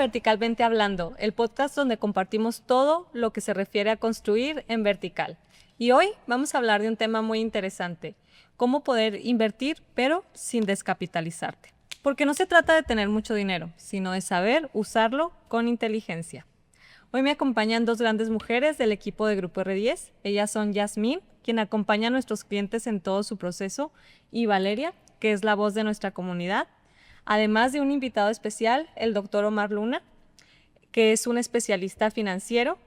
Verticalmente Hablando, el podcast donde compartimos todo lo que se refiere a construir en vertical. Y hoy vamos a hablar de un tema muy interesante, cómo poder invertir pero sin descapitalizarte. Porque no se trata de tener mucho dinero, sino de saber usarlo con inteligencia. Hoy me acompañan dos grandes mujeres del equipo de Grupo R10. Ellas son Yasmín, quien acompaña a nuestros clientes en todo su proceso, y Valeria, que es la voz de nuestra comunidad. Además de un invitado especial, el doctor Omar Luna, que es un especialista financiero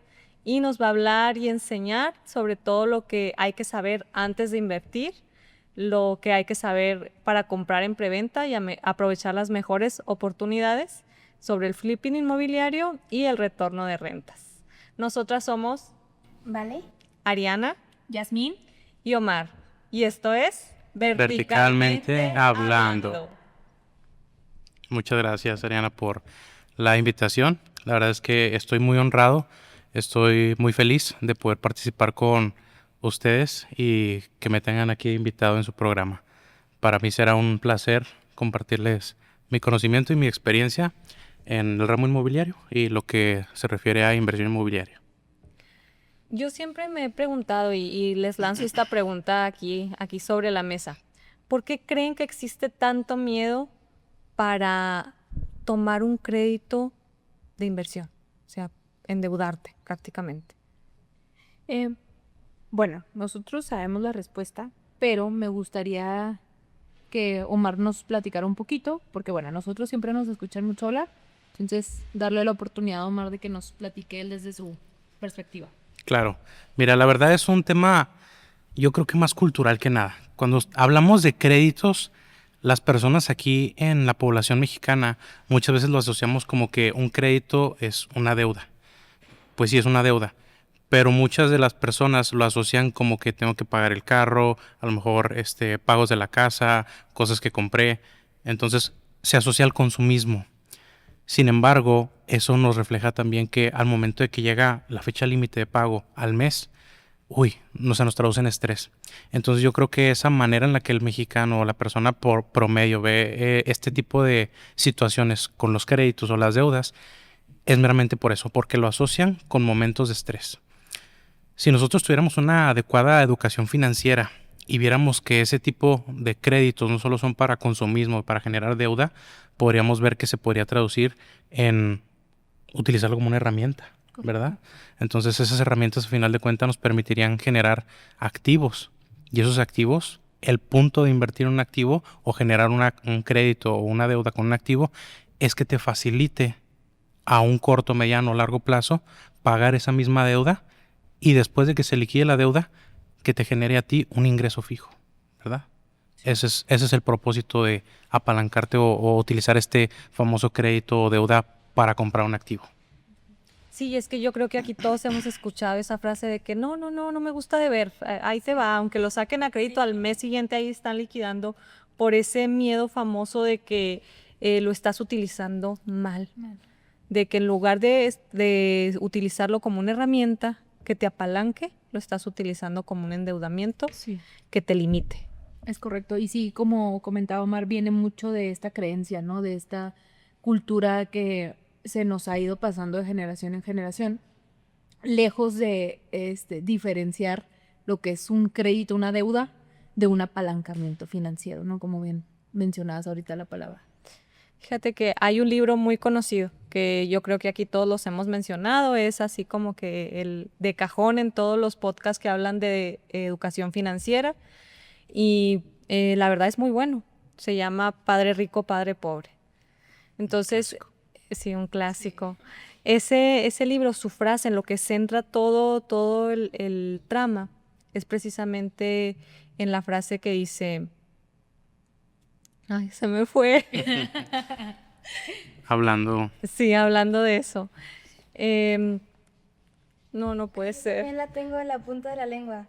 y nos va a hablar y enseñar sobre todo lo que hay que saber antes de invertir, lo que hay que saber para comprar en preventa y aprovechar las mejores oportunidades, sobre el flipping inmobiliario y el retorno de rentas. Nosotras somos Vale, Ariana, Yasmín y Omar, y esto es Verticalmente Hablando. Muchas gracias, Ariana, por la invitación. La verdad es que estoy muy honrado, estoy muy feliz de poder participar con ustedes y que me tengan aquí invitado en su programa. Para mí será un placer compartirles mi conocimiento y mi experiencia en el ramo inmobiliario y lo que se refiere a inversión inmobiliaria. Yo siempre me he preguntado y les lanzo esta pregunta aquí sobre la mesa. ¿Por qué creen que existe tanto miedo para tomar un crédito de inversión? O sea, endeudarte prácticamente. Bueno, nosotros sabemos la respuesta, pero me gustaría que Omar nos platicara un poquito, porque bueno, a nosotros siempre nos escuchan mucho hablar, entonces darle la oportunidad a Omar de que nos platique él desde su perspectiva. Claro, mira, la verdad es un tema, yo creo que más cultural que nada. Cuando hablamos de créditos, las personas aquí en la población mexicana muchas veces lo asociamos como que un crédito es una deuda. Pues sí, es una deuda, pero muchas de las personas lo asocian como que tengo que pagar el carro, a lo mejor pagos de la casa, cosas que compré. Entonces se asocia al consumismo. Sin embargo, eso nos refleja también que al momento de que llega la fecha límite de pago al mes, no se nos traduce en estrés. Entonces yo creo que esa manera en la que el mexicano o la persona por promedio ve este tipo de situaciones con los créditos o las deudas es meramente por eso, porque lo asocian con momentos de estrés. Si nosotros tuviéramos una adecuada educación financiera y viéramos que ese tipo de créditos no solo son para consumismo, para generar deuda, podríamos ver que se podría traducir en utilizarlo como una herramienta, ¿verdad? Entonces esas herramientas a final de cuentas nos permitirían generar activos, y esos activos, el punto de invertir en un activo o generar un crédito o una deuda con un activo es que te facilite a un corto, mediano o largo plazo pagar esa misma deuda, y después de que se liquide la deuda, que te genere a ti un ingreso fijo, ¿verdad? Ese es el propósito de apalancarte o utilizar este famoso crédito o deuda para comprar un activo. Sí, es que yo creo que aquí todos hemos escuchado esa frase de que no me gusta deber, ahí se va, aunque lo saquen a crédito al mes siguiente ahí están liquidando por ese miedo famoso de que lo estás utilizando mal. De que en lugar de utilizarlo como una herramienta que te apalanque, lo estás utilizando como un endeudamiento que te limite. Es correcto. Y sí, como comentaba Omar, viene mucho de esta creencia, ¿no? De esta cultura que se nos ha ido pasando de generación en generación, lejos de diferenciar lo que es un crédito, una deuda, de un apalancamiento financiero, ¿no? Como bien mencionabas ahorita la palabra. Fíjate que hay un libro muy conocido que yo creo que aquí todos los hemos mencionado, es así como que el de cajón en todos los podcasts que hablan de educación financiera, y la verdad es muy bueno. Se llama Padre Rico, Padre Pobre. Entonces, sí, un clásico. Ese libro, su frase, en lo que centra todo el trama, es precisamente en la frase que dice... Ay, se me fue. Hablando. Sí, hablando de eso. No puede ser. también la tengo en la punta de la lengua.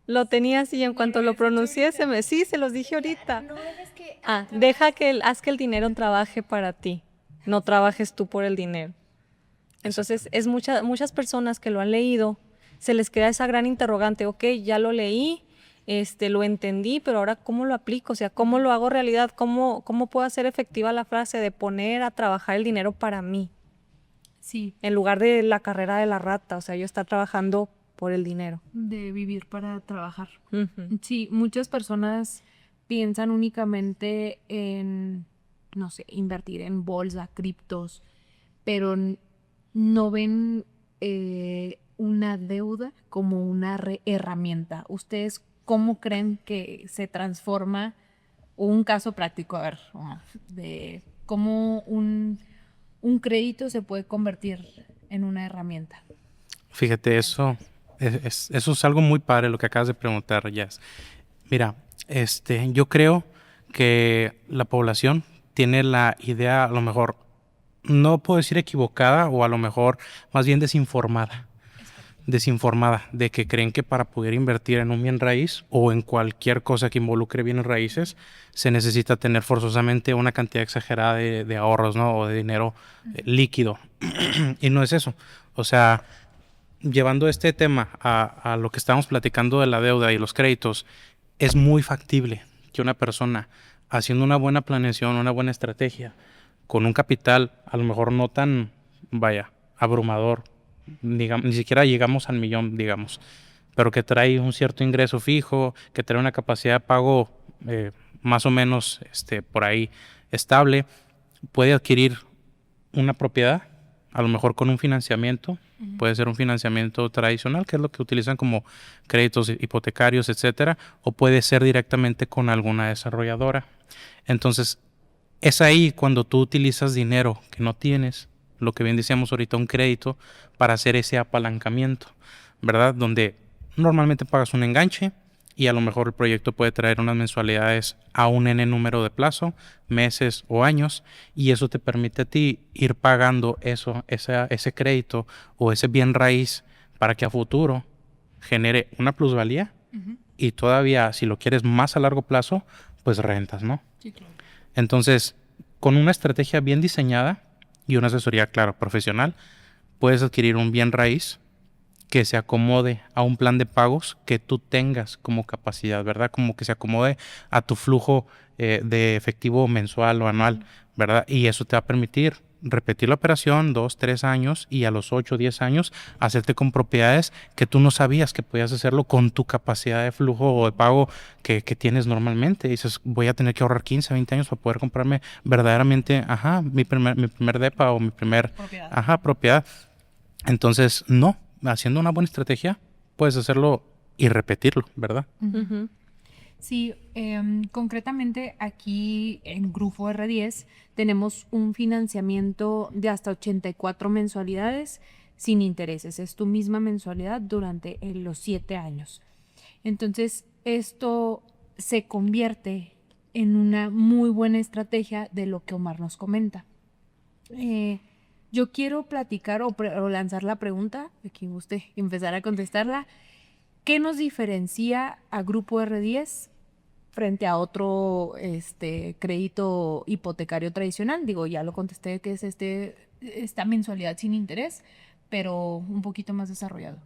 Lo tenía así y en cuanto lo pronuncié, sí, se los dije ahorita. No, es que... Haz que el dinero trabaje para ti, no trabajes tú por el dinero. Entonces, es muchas personas que lo han leído, se les queda esa gran interrogante, ok, ya lo leí, lo entendí, pero ahora ¿cómo lo aplico? O sea, ¿cómo lo hago realidad? ¿Cómo puedo hacer efectiva la frase de poner a trabajar el dinero para mí? Sí, en lugar de la carrera de la rata, o sea, yo estar trabajando por el dinero. de vivir para trabajar. Ujú. Sí, muchas personas piensan únicamente en, no sé, invertir en bolsa, criptos, pero no ven una deuda como una herramienta. ¿Ustedes cómo creen que se transforma un caso práctico, a ver, de cómo un crédito se puede convertir en una herramienta? Fíjate, eso es algo muy padre lo que acabas de preguntar, Jazz. Mira, yo creo que la población tiene la idea, a lo mejor, no puedo decir equivocada, o a lo mejor más bien desinformada, de que creen que para poder invertir en un bien raíz o en cualquier cosa que involucre bienes raíces, se necesita tener forzosamente una cantidad exagerada de ahorros, ¿no? O de dinero líquido. Y no es eso. O sea, llevando este tema a lo que estamos platicando de la deuda y los créditos, es muy factible que una persona, haciendo una buena planeación, una buena estrategia, con un capital a lo mejor no tan, vaya, abrumador, digamos, ni siquiera llegamos al millón, digamos, pero que trae un cierto ingreso fijo, que trae una capacidad de pago más o menos por ahí estable, puede adquirir una propiedad, a lo mejor con un financiamiento. Puede ser un financiamiento tradicional, que es lo que utilizan como créditos hipotecarios, etcétera, o puede ser directamente con alguna desarrolladora. Entonces, es ahí cuando tú utilizas dinero que no tienes, lo que bien decíamos ahorita, un crédito, para hacer ese apalancamiento, ¿verdad? Donde normalmente pagas un enganche y a lo mejor el proyecto puede traer unas mensualidades a un N número de plazo, meses o años, y eso te permite a ti ir pagando ese crédito o ese bien raíz para que a futuro genere una plusvalía y todavía, si lo quieres más a largo plazo, pues rentas, ¿no? Sí, claro. Entonces, con una estrategia bien diseñada y una asesoría, claro, profesional, puedes adquirir un bien raíz que se acomode a un plan de pagos que tú tengas como capacidad, ¿verdad? Como que se acomode a tu flujo de efectivo mensual o anual, ¿verdad? Y eso te va a permitir repetir la operación 2, 3 años y a los 8, 10 años hacerte con propiedades que tú no sabías que podías hacerlo con tu capacidad de flujo o de pago que tienes normalmente. Y dices, voy a tener que ahorrar 15, 20 años para poder comprarme verdaderamente, mi primer depa o mi primer, propiedad. Entonces, no, haciendo una buena estrategia, puedes hacerlo y repetirlo, ¿verdad? Ujú. Sí, concretamente aquí en Grupo R10 tenemos un financiamiento de hasta 84 mensualidades sin intereses. Es tu misma mensualidad durante los 7 años. Entonces, esto se convierte en una muy buena estrategia de lo que Omar nos comenta. Yo quiero platicar o lanzar la pregunta, de quien guste empezar a contestarla. ¿Qué nos diferencia a Grupo R10 frente a otro crédito hipotecario tradicional? Digo, ya lo contesté, que es esta mensualidad sin interés, pero un poquito más desarrollado.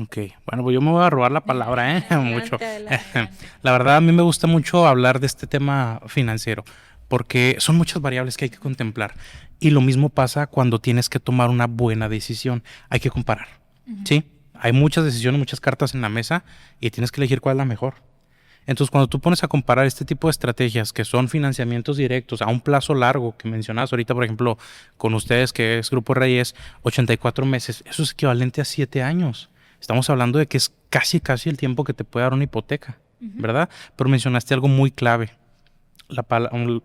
Ok, bueno, pues yo me voy a robar la palabra, mucho. Adelante. La verdad, a mí me gusta mucho hablar de este tema financiero, porque son muchas variables que hay que contemplar. Y lo mismo pasa cuando tienes que tomar una buena decisión. Hay que comparar, ¿sí? Hay muchas decisiones, muchas cartas en la mesa y tienes que elegir cuál es la mejor. Entonces, cuando tú pones a comparar este tipo de estrategias que son financiamientos directos a un plazo largo, que mencionabas ahorita, por ejemplo, con ustedes, que es Grupo Reyes, 84 meses, eso es equivalente a 7 años. Estamos hablando de que es casi el tiempo que te puede dar una hipoteca, ¿verdad? Pero mencionaste algo muy clave,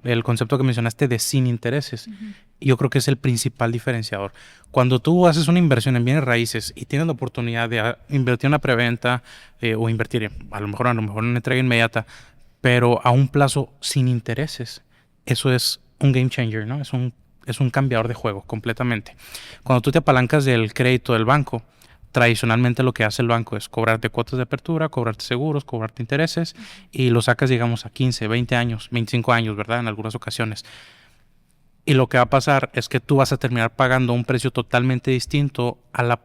el concepto que mencionaste de sin intereses. Y yo creo que es el principal diferenciador. Cuando tú haces una inversión en bienes raíces y tienes la oportunidad de invertir en una preventa o invertir a lo mejor en una entrega inmediata, pero a un plazo sin intereses, eso es un game changer, ¿no? Es un cambiador de juego completamente. Cuando tú te apalancas del crédito del banco, tradicionalmente lo que hace el banco es cobrarte cuotas de apertura, cobrarte seguros, cobrarte intereses y lo sacas, digamos, a 15, 20 años, 25 años, ¿verdad? En algunas ocasiones. Y lo que va a pasar es que tú vas a terminar pagando un precio totalmente distinto al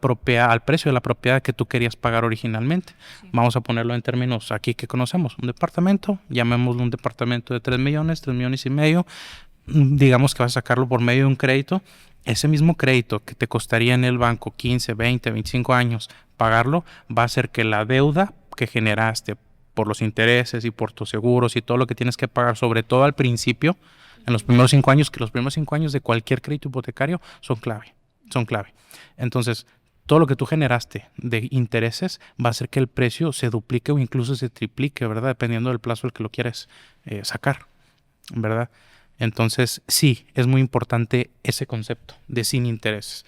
precio de la propiedad que tú querías pagar originalmente. Sí. Vamos a ponerlo en términos aquí que conocemos. Un departamento, llamémoslo un departamento de 3 millones, 3 millones y medio. Digamos que vas a sacarlo por medio de un crédito ese mismo crédito que te costaría en el banco 15, 20, 25 años pagarlo, va a hacer que la deuda que generaste por los intereses y por tus seguros y todo lo que tienes que pagar, sobre todo al principio, en los primeros 5 años, que los primeros 5 años de cualquier crédito hipotecario son clave, son clave. Entonces, todo lo que tú generaste de intereses va a hacer que el precio se duplique o incluso se triplique, ¿verdad? Dependiendo del plazo al que lo quieres sacar, ¿verdad? Entonces, sí, es muy importante ese concepto de sin intereses.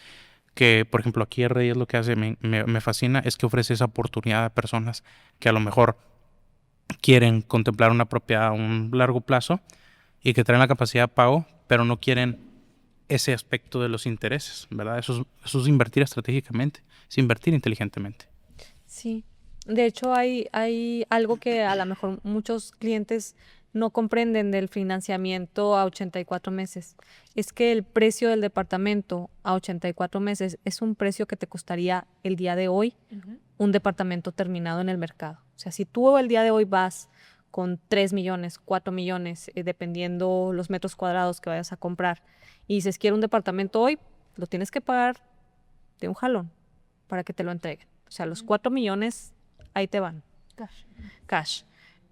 Que, por ejemplo, aquí RDI lo que hace, me fascina, es que ofrece esa oportunidad a personas que a lo mejor quieren contemplar una propiedad a un largo plazo y que traen la capacidad de pago, pero no quieren ese aspecto de los intereses, ¿verdad? Eso es invertir estratégicamente, es invertir inteligentemente. Sí, de hecho hay algo que a lo mejor muchos clientes no comprenden del financiamiento a 84 meses. Es que el precio del departamento a 84 meses es un precio que te costaría el día de hoy un departamento terminado en el mercado. O sea, si tú el día de hoy vas con 3 millones, 4 millones, dependiendo los metros cuadrados que vayas a comprar, y dices, quiero un departamento hoy, lo tienes que pagar de un jalón para que te lo entreguen. O sea, los 4 millones ahí te van. Cash.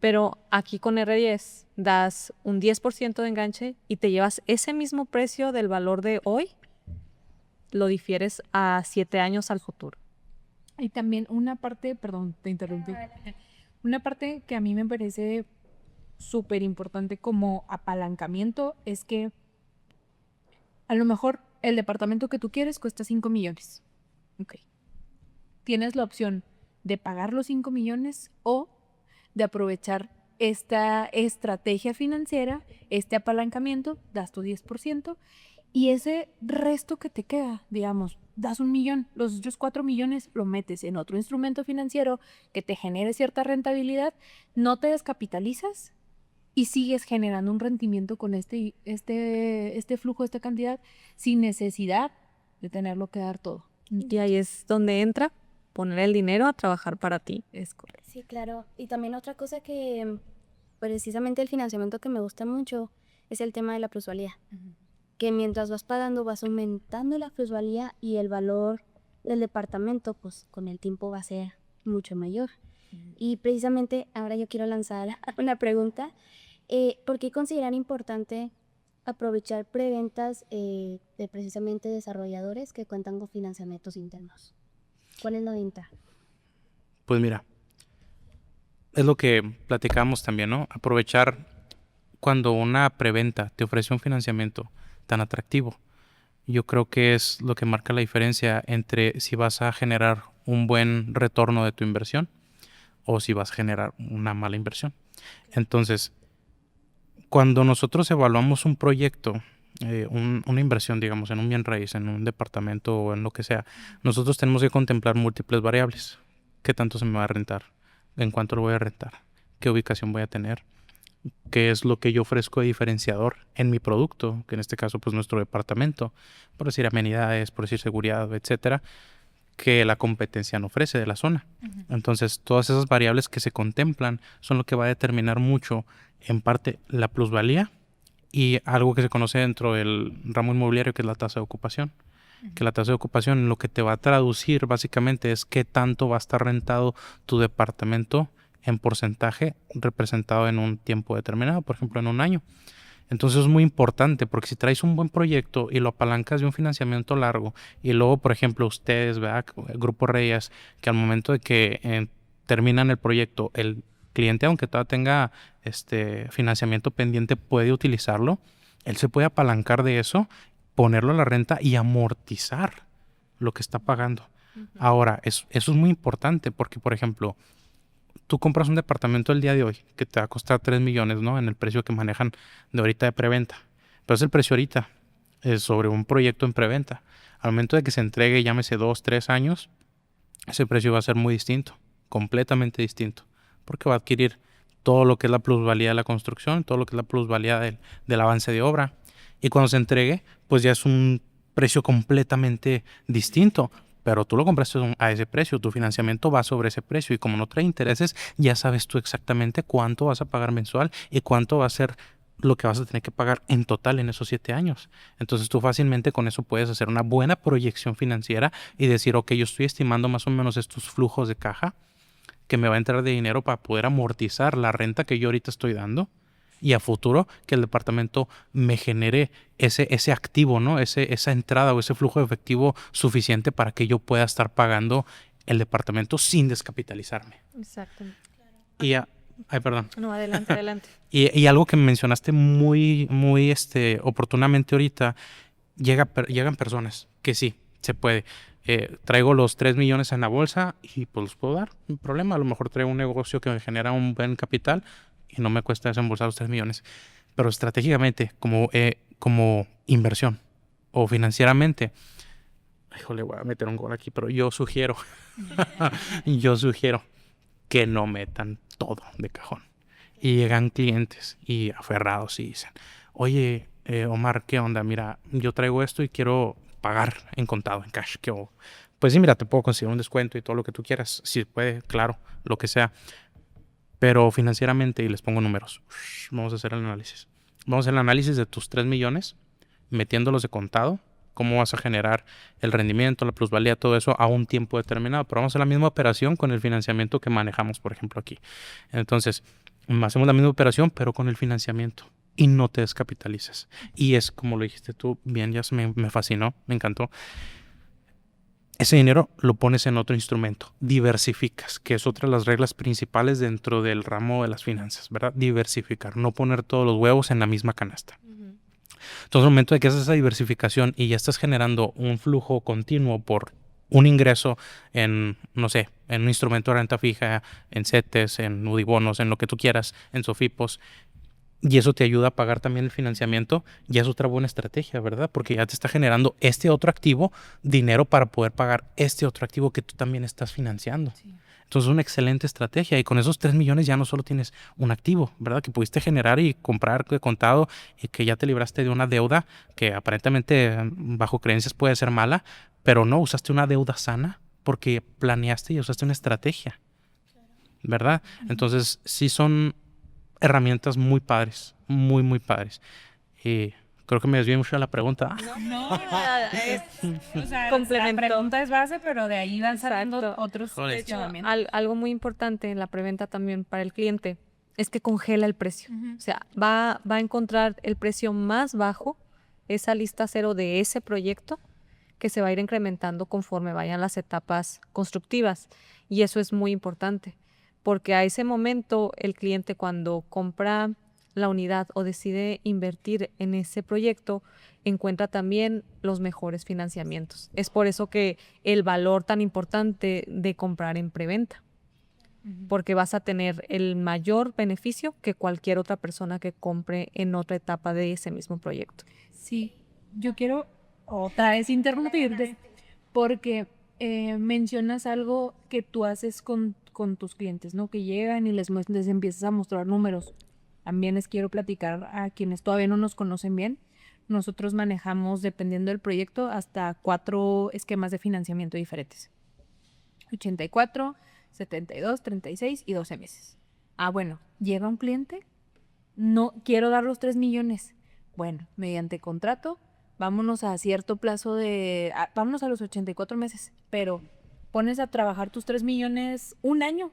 Pero aquí con R10 das un 10% de enganche y te llevas ese mismo precio del valor de hoy, lo difieres a 7 años al futuro. Y también una parte, perdón, te interrumpí. Una parte que a mí me parece súper importante como apalancamiento es que a lo mejor el departamento que tú quieres cuesta 5 millones. Ok. Tienes la opción de pagar los 5 millones o de aprovechar esta estrategia financiera, este apalancamiento, das tu 10% y ese resto que te queda, digamos, das 1 millón, los otros 4 millones lo metes en otro instrumento financiero que te genere cierta rentabilidad, no te descapitalizas y sigues generando un rendimiento con este flujo, esta cantidad, sin necesidad de tenerlo que dar todo. Y ahí es donde entra poner el dinero a trabajar para ti. Es correcto. Sí, claro. Y también otra cosa que precisamente el financiamiento que me gusta mucho es el tema de la plusvalía. Que mientras vas pagando vas aumentando la plusvalía y el valor del departamento pues con el tiempo va a ser mucho mayor. Y precisamente ahora yo quiero lanzar una pregunta. ¿Por qué considerar importante aprovechar preventas de precisamente desarrolladores que cuentan con financiamientos internos? ¿Cuál es la ventaja? Pues mira, es lo que platicamos también, ¿no? Aprovechar cuando una preventa te ofrece un financiamiento tan atractivo. Yo creo que es lo que marca la diferencia entre si vas a generar un buen retorno de tu inversión o si vas a generar una mala inversión. Entonces, cuando nosotros evaluamos un proyecto, una inversión, digamos, en un bien raíz, en un departamento o en lo que sea, nosotros tenemos que contemplar múltiples variables. ¿Qué tanto se me va a rentar? ¿En cuánto lo voy a rentar? ¿Qué ubicación voy a tener? ¿Qué es lo que yo ofrezco de diferenciador en mi producto? Que en este caso, pues nuestro departamento, por decir amenidades, por decir seguridad, etcétera, que la competencia no ofrece de la zona. Entonces, todas esas variables que se contemplan son lo que va a determinar mucho, en parte, la plusvalía y algo que se conoce dentro del ramo inmobiliario, que es la tasa de ocupación. Que la tasa de ocupación lo que te va a traducir básicamente es qué tanto va a estar rentado tu departamento en porcentaje representado en un tiempo determinado, por ejemplo, en un año. Entonces es muy importante porque si traes un buen proyecto y lo apalancas de un financiamiento largo y luego, por ejemplo, ustedes, ¿verdad? El Grupo Reyes, que al momento de que terminan el proyecto, el cliente, aunque todavía tenga financiamiento pendiente, puede utilizarlo. Él se puede apalancar de eso, ponerlo a la renta y amortizar lo que está pagando. Ahora, eso es muy importante porque, por ejemplo, tú compras un departamento el día de hoy que te va a costar 3 millones, ¿no? En el precio que manejan de ahorita de preventa. Pero es el precio ahorita, es sobre un proyecto en preventa. Al momento de que se entregue, llámese 2, 3 años, ese precio va a ser muy distinto, completamente distinto, porque va a adquirir todo lo que es la plusvalía de la construcción, todo lo que es la plusvalía del avance de obra. Y cuando se entregue, pues ya es un precio completamente distinto. Pero tú lo compraste a ese precio, tu financiamiento va sobre ese precio y como no trae intereses, ya sabes tú exactamente cuánto vas a pagar mensual y cuánto va a ser lo que vas a tener que pagar en total en esos 7 años. Entonces tú fácilmente con eso puedes hacer una buena proyección financiera y decir, ok, yo estoy estimando más o menos estos flujos de caja que me va a entrar de dinero para poder amortizar la renta que yo ahorita estoy dando y a futuro que el departamento me genere ese activo, ¿no? Esa entrada o ese flujo de efectivo suficiente para que yo pueda estar pagando el departamento sin descapitalizarme. Exacto. Y ay, perdón. No, adelante, adelante. Y algo que me mencionaste muy oportunamente ahorita, llegan personas que sí, se puede. Traigo los 3 millones en la bolsa y pues los puedo dar, no hay problema. A lo mejor traigo un negocio que me genera un buen capital y no me cuesta desembolsar los 3 millones. Pero estratégicamente, como inversión o financieramente, híjole, voy a meter un gol aquí, pero yo sugiero que no metan todo de cajón. Y llegan clientes y aferrados y dicen, oye, Omar, ¿qué onda? Mira, yo traigo esto y quiero pagar en contado, en cash. Pues sí, mira, te puedo conseguir un descuento y todo lo que tú quieras. Si puede, claro, lo que sea. Pero financieramente, y les pongo números. Vamos a hacer el análisis. Vamos a hacer el análisis de tus 3 millones, metiéndolos de contado. Cómo vas a generar el rendimiento, la plusvalía, todo eso a un tiempo determinado. Pero vamos a hacer la misma operación con el financiamiento que manejamos, por ejemplo, aquí. Entonces, hacemos la misma operación, pero con el financiamiento. Y no te descapitalices. Y es como lo dijiste tú, bien, ya me fascinó, me encantó. Ese dinero lo pones en otro instrumento, diversificas, que es otra de las reglas principales dentro del ramo de las finanzas, ¿verdad? Diversificar, no poner todos los huevos en la misma canasta. Entonces, al momento de que haces esa diversificación y ya estás generando un flujo continuo por un ingreso en, no sé, en un instrumento de renta fija, en CETES, en UDIBonos, en lo que tú quieras, en SOFIPOS, y eso te ayuda a pagar también el financiamiento, ya es otra buena estrategia, ¿verdad? Porque ya te está generando este otro activo, dinero para poder pagar este otro activo que tú también estás financiando. Sí. Entonces es una excelente estrategia y con esos 3 millones ya no solo tienes un activo, ¿verdad? Que pudiste generar y comprar de contado y que ya te libraste de una deuda que aparentemente bajo creencias puede ser mala, pero no, usaste una deuda sana porque planeaste y usaste una estrategia, ¿verdad? Entonces sí son herramientas muy padres, muy, muy padres. Y creo que me desvié mucho de la pregunta. No, o sea, la pregunta es base, pero de ahí van saliendo otros cuestionamientos. Algo muy importante en la preventa también para el cliente es que congela el precio. O sea, va a encontrar el precio más bajo, esa lista cero de ese proyecto, que se va a ir incrementando conforme vayan las etapas constructivas. Y eso es muy importante, porque a ese momento el cliente cuando compra la unidad o decide invertir en ese proyecto, encuentra también los mejores financiamientos. Es por eso que el valor tan importante de comprar en preventa, porque vas a tener el mayor beneficio que cualquier otra persona que compre en otra etapa de ese mismo proyecto. Sí, yo quiero otra vez interrumpirte porque mencionas algo que tú haces con tus clientes, ¿no? Que llegan y les empiezas a mostrar números. También les quiero platicar a quienes todavía no nos conocen bien. Nosotros manejamos, dependiendo del proyecto, hasta 4 esquemas de financiamiento diferentes. 84, 72, 36 y 12 meses. Bueno, llega un cliente, no quiero dar los 3 millones. Bueno, mediante contrato, vámonos a cierto plazo vámonos a los 84 meses, pero pones a trabajar tus 3 millones un año.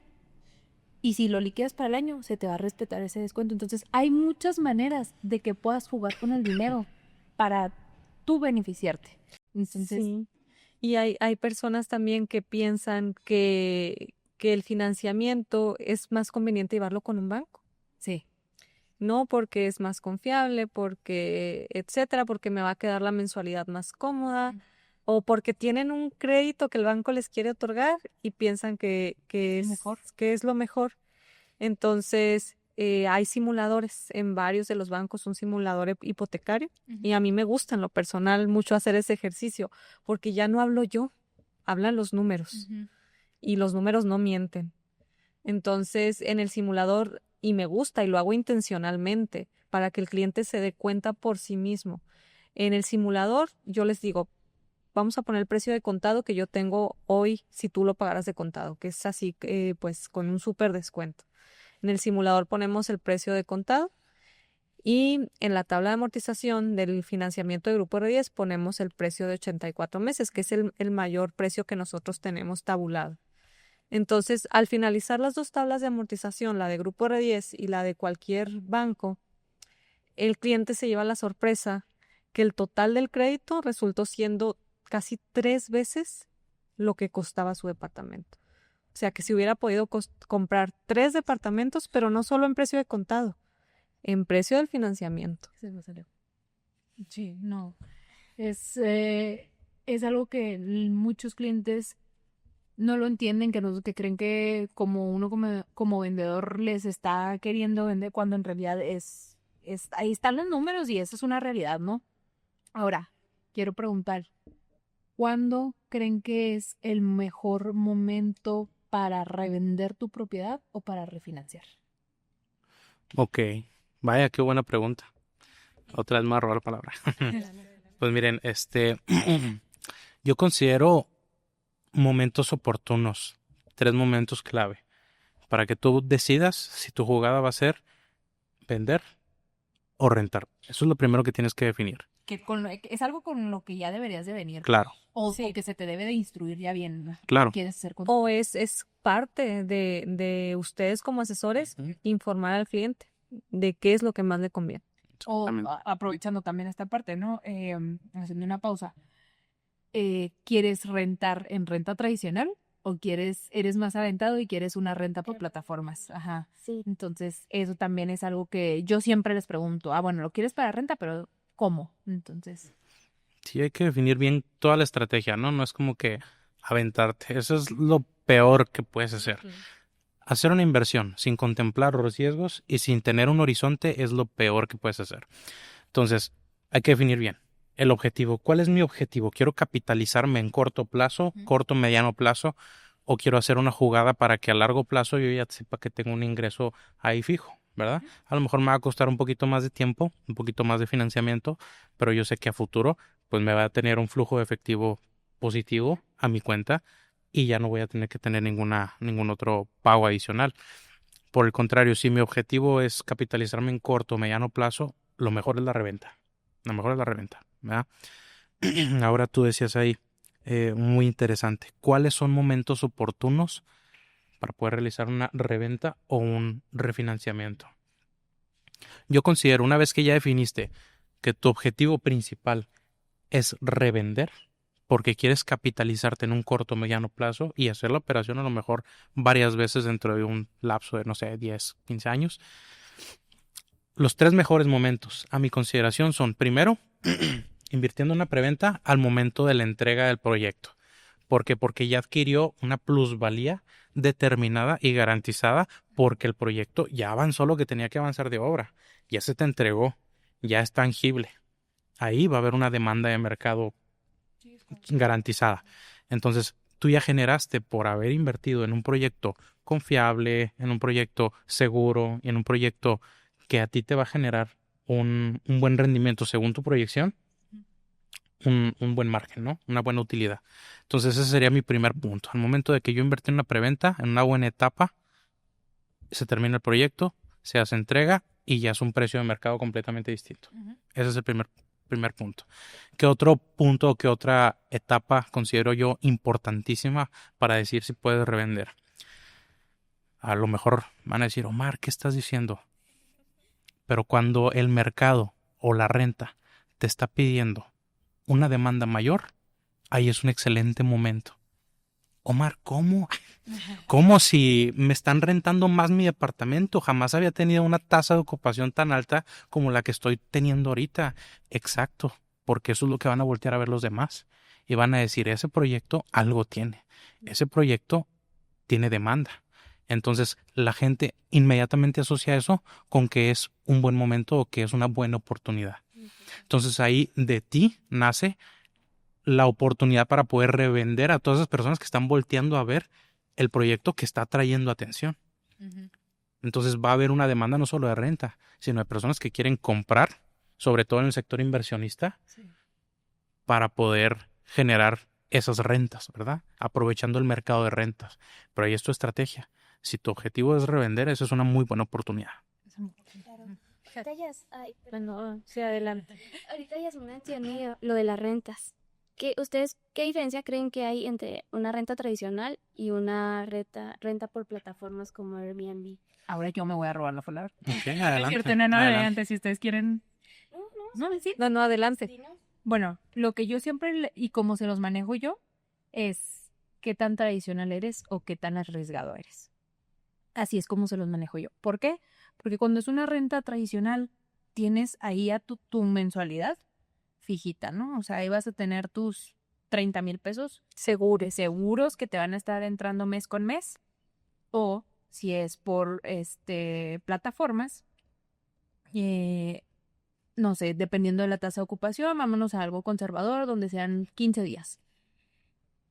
Y si lo liquidas para el año, se te va a respetar ese descuento. Entonces, hay muchas maneras de que puedas jugar con el dinero para tú beneficiarte. Entonces, sí. Y hay personas también que piensan que el financiamiento es más conveniente llevarlo con un banco. Sí. No porque es más confiable, porque etcétera, porque me va a quedar la mensualidad más cómoda, o porque tienen un crédito que el banco les quiere otorgar y piensan que es lo mejor. Entonces, hay simuladores en varios de los bancos, un simulador hipotecario, y a mí me gusta en lo personal mucho hacer ese ejercicio, porque ya no hablo yo, hablan los números, y los números no mienten. Entonces, en el simulador, y me gusta, y lo hago intencionalmente, para que el cliente se dé cuenta por sí mismo. En el simulador, yo les digo, vamos a poner el precio de contado que yo tengo hoy si tú lo pagaras de contado, que es así, pues con un súper descuento. En el simulador ponemos el precio de contado Y en la tabla de amortización del financiamiento de Grupo R10 ponemos el precio de 84 meses, que es el mayor precio que nosotros tenemos tabulado. Entonces, al finalizar las dos tablas de amortización, la de Grupo R10 y la de cualquier banco, el cliente se lleva la sorpresa que el total del crédito resultó siendo casi 3 veces lo que costaba su departamento. O sea, que si hubiera podido comprar 3 departamentos, pero no solo en precio de contado, en precio del financiamiento. Se me salió. Sí, no. Es algo que muchos clientes no lo entienden, que creen que como uno como vendedor les está queriendo vender, cuando en realidad ahí están los números y esa es una realidad, ¿no? Ahora, quiero preguntar, ¿cuándo creen que es el mejor momento para revender tu propiedad o para refinanciar? Ok, vaya, qué buena pregunta. Otra vez me voy a robar la palabra. Pues miren, yo considero momentos oportunos, 3 momentos clave, para que tú decidas si tu jugada va a ser vender o rentar. Eso es lo primero que tienes que definir. Es algo con lo que ya deberías de venir. Claro, O que se te debe de instruir ya bien, ¿no? claro. ¿Quieres hacer con... O es parte de ustedes como asesores informar al cliente de qué es lo que más le conviene. O Exactamente. aprovechando también esta parte, ¿no? Haciendo una pausa. ¿Quieres rentar en renta tradicional o eres más aventado y quieres una renta por plataformas? Ajá. Sí. Entonces, eso también es algo que yo siempre les pregunto. Bueno, lo quieres para renta, pero ¿cómo? Entonces, Sí, hay que definir bien toda la estrategia, ¿no? No es como que aventarte. Eso es lo peor que puedes hacer. Hacer una inversión sin contemplar los riesgos y sin tener un horizonte es lo peor que puedes hacer. Entonces, hay que definir bien el objetivo. ¿Cuál es mi objetivo? ¿Quiero capitalizarme en corto plazo, corto, mediano plazo? ¿O quiero hacer una jugada para que a largo plazo yo ya sepa que tengo un ingreso ahí fijo, ¿verdad? A lo mejor me va a costar un poquito más de tiempo, un poquito más de financiamiento, pero yo sé que a futuro pues me va a tener un flujo de efectivo positivo a mi cuenta y ya no voy a tener que tener ningún otro pago adicional. Por el contrario, si mi objetivo es capitalizarme en corto o mediano plazo, lo mejor es la reventa. Lo mejor es la reventa, ¿verdad? Ahora tú decías ahí, muy interesante, ¿cuáles son momentos oportunos para poder realizar una reventa o un refinanciamiento? Yo considero, una vez que ya definiste que tu objetivo principal es revender, porque quieres capitalizarte en un corto o mediano plazo y hacer la operación a lo mejor varias veces dentro de un lapso de, no sé, 10, 15 años. Los 3 mejores momentos, a mi consideración, son, primero, invirtiendo en una preventa al momento de la entrega del proyecto. ¿Por qué? Porque ya adquirió una plusvalía determinada y garantizada porque el proyecto ya avanzó lo que tenía que avanzar de obra, ya se te entregó, ya es tangible. Ahí va a haber una demanda de mercado garantizada. Entonces, tú ya generaste por haber invertido en un proyecto confiable, en un proyecto seguro, en un proyecto que a ti te va a generar un buen rendimiento según tu proyección, un buen margen, ¿no? Una buena utilidad. Entonces, ese sería mi primer punto. Al momento de que yo invertí en una preventa, en una buena etapa, se termina el proyecto, se hace entrega y ya es un precio de mercado completamente distinto. Ese es el primer punto. ¿Qué otro punto o qué otra etapa considero yo importantísima para decir si puedes revender? A lo mejor van a decir, Omar, ¿qué estás diciendo? Pero cuando el mercado o la renta te está pidiendo una demanda mayor, ahí es un excelente momento. Omar, ¿cómo? ¿Cómo si me están rentando más mi departamento? Jamás había tenido una tasa de ocupación tan alta como la que estoy teniendo ahorita. Exacto, porque eso es lo que van a voltear a ver los demás. Y van a decir, ese proyecto algo tiene. Ese proyecto tiene demanda. Entonces, la gente inmediatamente asocia eso con que es un buen momento o que es una buena oportunidad. Entonces, ahí de ti nace la oportunidad para poder revender a todas esas personas que están volteando a ver el proyecto que está atrayendo atención. Entonces va a haber una demanda no solo de renta, sino de personas que quieren comprar, sobre todo en el sector inversionista, para poder generar esas rentas, ¿verdad? Aprovechando el mercado de rentas. Pero ahí es tu estrategia. Si tu objetivo es revender, eso es una muy buena oportunidad. Ahorita ya es, ay, Bueno, sí, adelante. ahorita ya es mencioné lo de las rentas. ¿Qué diferencia creen que hay entre una renta tradicional y una renta por plataformas como Airbnb? Ahora yo me voy a robar la palabra. Ok, Es adelante. cierto, no, adelante, si ustedes quieren. No, No, sí. No, adelante. sí, ¿no? Bueno, lo que yo siempre, y como se los manejo yo, es qué tan tradicional eres o qué tan arriesgado eres. Así es como se los manejo yo. ¿Por qué? Porque cuando es una renta tradicional, tienes ahí a tu mensualidad fijita, ¿no? O sea, ahí vas a tener tus 30,000 pesos seguros que te van a estar entrando mes con mes. O si es por plataformas, no sé, dependiendo de la tasa de ocupación, vámonos a algo conservador donde sean 15 días.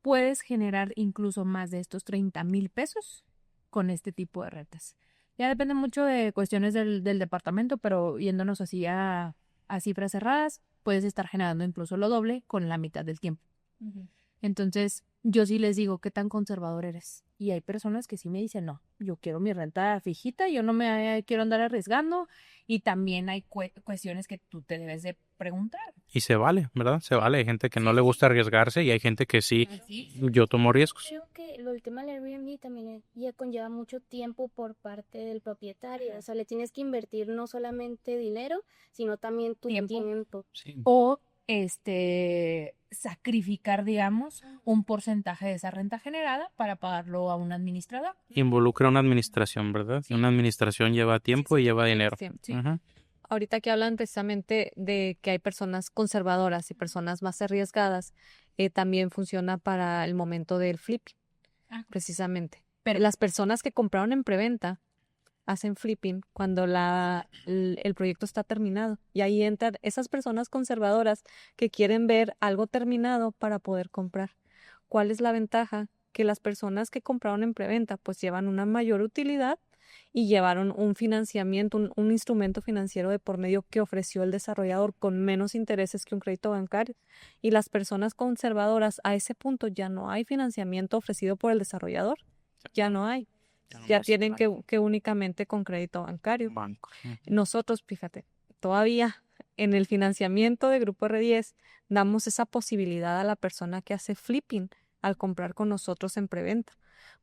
Puedes generar incluso más de estos 30,000 pesos con este tipo de rentas. Ya depende mucho de cuestiones del departamento, pero yéndonos así a cifras cerradas, puedes estar generando incluso lo doble con la mitad del tiempo. Entonces, yo sí les digo, ¿qué tan conservador eres? Y hay personas que sí me dicen, no, yo quiero mi renta fijita, yo no me quiero andar arriesgando. Y también hay cuestiones que tú te debes de preguntar. Y se vale, ¿verdad? Se vale. Hay gente que no le gusta arriesgarse y hay gente que sí, ¿Sí? yo tomo riesgos. Creo que el tema del Airbnb también ya conlleva mucho tiempo por parte del propietario. O sea, le tienes que invertir no solamente dinero, sino también tu tiempo. Sí. O sacrificar, digamos, un porcentaje de esa renta generada para pagarlo a un administrador. Involucra una administración, ¿verdad? Y una administración lleva tiempo y lleva dinero. Sí. Ujú. Ahorita que hablan precisamente de que hay personas conservadoras y personas más arriesgadas, también funciona para el momento del flipping, precisamente. Pero- Las personas que compraron en preventa hacen flipping cuando el proyecto está terminado. Y ahí entran esas personas conservadoras que quieren ver algo terminado para poder comprar. ¿Cuál es la ventaja? Que las personas que compraron en preventa pues llevan una mayor utilidad y llevaron un financiamiento, un instrumento financiero de por medio que ofreció el desarrollador con menos intereses que un crédito bancario. Y las personas conservadoras, a ese punto ya no hay financiamiento ofrecido por el desarrollador, ya no hay. Ya tienen que únicamente con crédito bancario. Banco. Nosotros, fíjate, todavía en el financiamiento de Grupo R10 damos esa posibilidad a la persona que hace flipping al comprar con nosotros en preventa,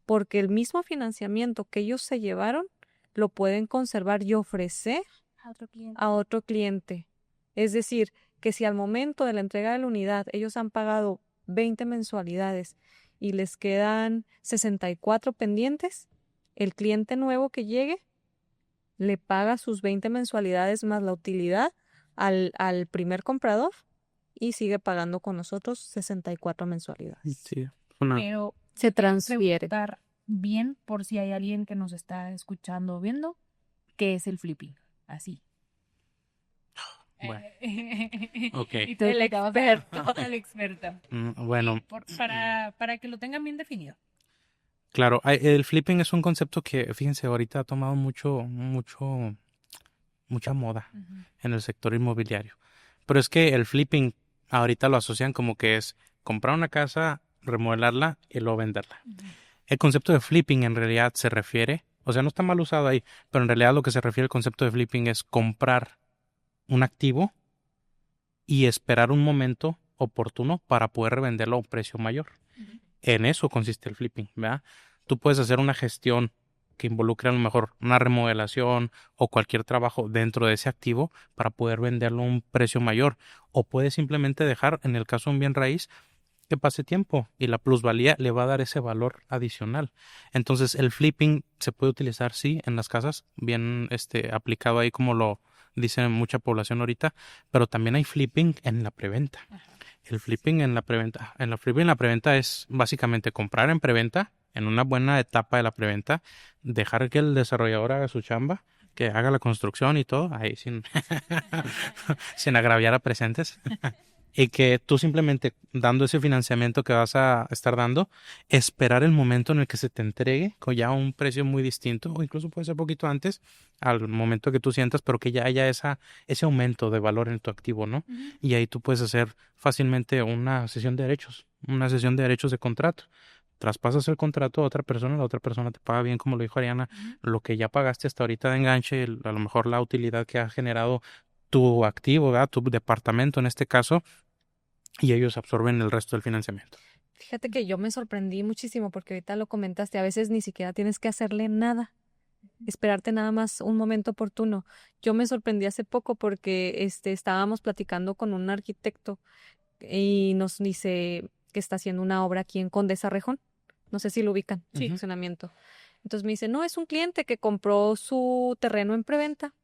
porque el mismo financiamiento que ellos se llevaron lo pueden conservar y ofrecer A otro cliente. a otro cliente. Es decir, que si al momento de la entrega de la unidad ellos han pagado 20 mensualidades y les quedan 64 pendientes, el cliente nuevo que llegue le paga sus 20 mensualidades más la utilidad al primer comprador y sigue pagando con nosotros 64 mensualidades. Sí. Pero Se transfiere. preguntar bien por si hay alguien que nos está escuchando o viendo, ¿qué es el flipping? Así. Bueno. Ok. Y tú El explicabas experto. El experto. Bueno, Para que lo tengan bien definido. claro, el flipping es un concepto que, fíjense, ahorita ha tomado mucha moda en el sector inmobiliario. Pero es que el flipping ahorita lo asocian como que es comprar una casa, remodelarla y luego venderla. El concepto de flipping en realidad se refiere, o sea, no está mal usado ahí, pero en realidad lo que se refiere al concepto de flipping es comprar un activo y esperar un momento oportuno para poder revenderlo a un precio mayor. En eso consiste el flipping, ¿verdad? Tú puedes hacer una gestión que involucre a lo mejor una remodelación o cualquier trabajo dentro de ese activo para poder venderlo a un precio mayor. O puedes simplemente dejar, en el caso de un bien raíz, que pase tiempo y la plusvalía le va a dar ese valor adicional. Entonces el flipping se puede utilizar, sí, en las casas, bien aplicado ahí como lo dice mucha población ahorita, pero también hay flipping en la preventa. El flipping en la preventa es básicamente comprar en preventa, en una buena etapa de la preventa, dejar que el desarrollador haga su chamba, que haga la construcción y todo, ahí sin agraviar a presentes. Y que tú simplemente dando ese financiamiento que vas a estar dando, esperar el momento en el que se te entregue con ya un precio muy distinto, o incluso puede ser poquito antes, al momento que tú sientas, pero que ya haya ese aumento de valor en tu activo, ¿no? Y ahí tú puedes hacer fácilmente una sesión de derechos de contrato, traspasas el contrato a otra persona, la otra persona te paga bien, como lo dijo Ariana, lo que ya pagaste hasta ahorita de enganche, a lo mejor la utilidad que ha generado tu activo, ¿verdad? Tu departamento en este caso, y ellos absorben el resto del financiamiento. Fíjate que yo me sorprendí muchísimo porque ahorita lo comentaste, a veces ni siquiera tienes que hacerle nada, esperarte nada más un momento oportuno. Yo me sorprendí hace poco porque estábamos platicando con un arquitecto y nos dice que está haciendo una obra aquí en Condesa Rejón. No sé si lo ubican, Sí. funcionamiento. Entonces me dice, no, es un cliente que compró su terreno en preventa